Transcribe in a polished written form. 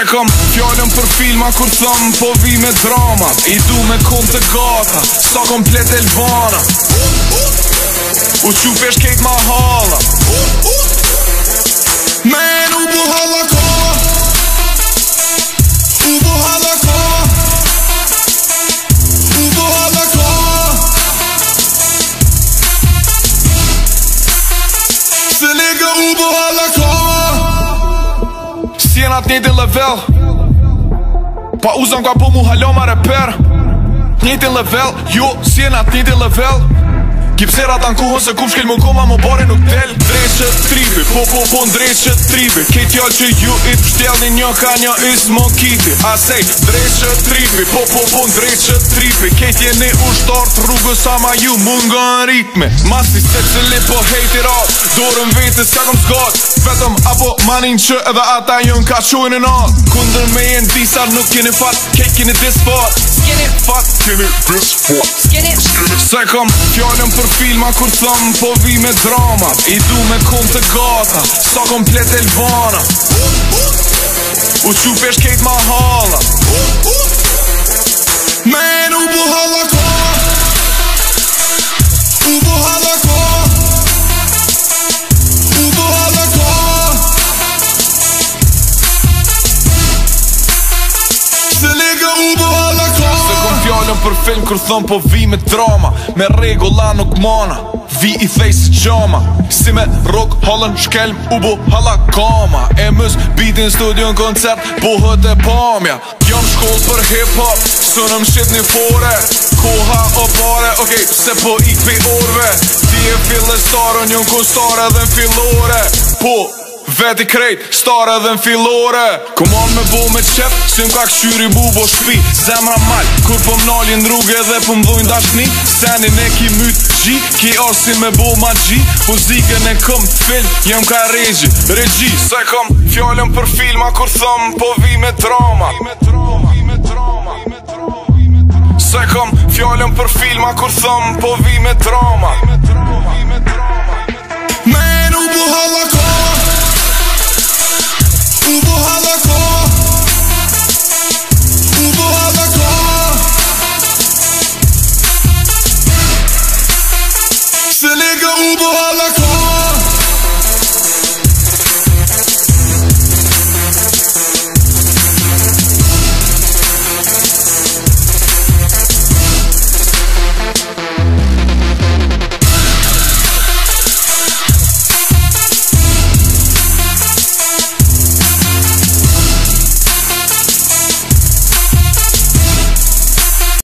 Se kom fjallën për filma kur thëm po vi me drama. I du me kon të gata, sa komplet Elvana. U qupesh kejt ma hala. Men u bu hala ka. U bu hala ka. U bu hala ka. Se nigga u bu hala ka. Si jena t'njejtin level, pa uzam ka po mu halo ma reper. T'njejtin level, jo, si jena t'njejtin level. Kipsera ta n'kuhën se kum shkel mu koma mu bare nuk del. Ndreqë tripi, po ndreqë tripi. Kejt jallë që ju i t'pështelni një ka një ismo kiti. Asej, ndreqë tripi, po ndreqë tripi. Kejt jeni ushtar t'rrugës ama ju munga në ritme. Masi se cili po hejti rat, dorën vetës ka kom zgat. Vetëm apo manin që edhe ata jën ka qujnë në nat. Kundër me jen disa nuk keni fat, kejt keni disfat. S'keni fat, keni disfat. Se kom fjallën për filma kur thëm po vi me drama. I du me kon të gata, sa komplet Elvana. U qupesh kejt ma hala. Men u bu hala ka. U bu hala ka. U bu hala ka. Se nigga u bu hala ka. Se kom fjallën për film kur thëm po vi me drama. Me regula nuk mana, vi i thej si gjama. Si me rock hallën shkelm u bu hala kama. E mës bitin studio në koncert buhët e pamja. Jam shkoll për hip-hop, së në mshit një fore. Koha o pare, okej, se po ik pi orve. Ti e fillestarën, jën kun stare dhe n'fillore. Po, veti krejt, stare dhe n'fillore. Kumon me bo me qep, si m'ka këshyri bubo shpi. Zemra mal, kur po m'nalin rrugë edhe po m'dhojnë dashni. Senin e ki myt gji, ki arsi me bo ma gji. Muzikën e këm film, jem ka regji. Se kom fjallën për filma kur thëm po vi me drama. Se kom fjallën për filma kur thëm po vi me drama. Men u bu hala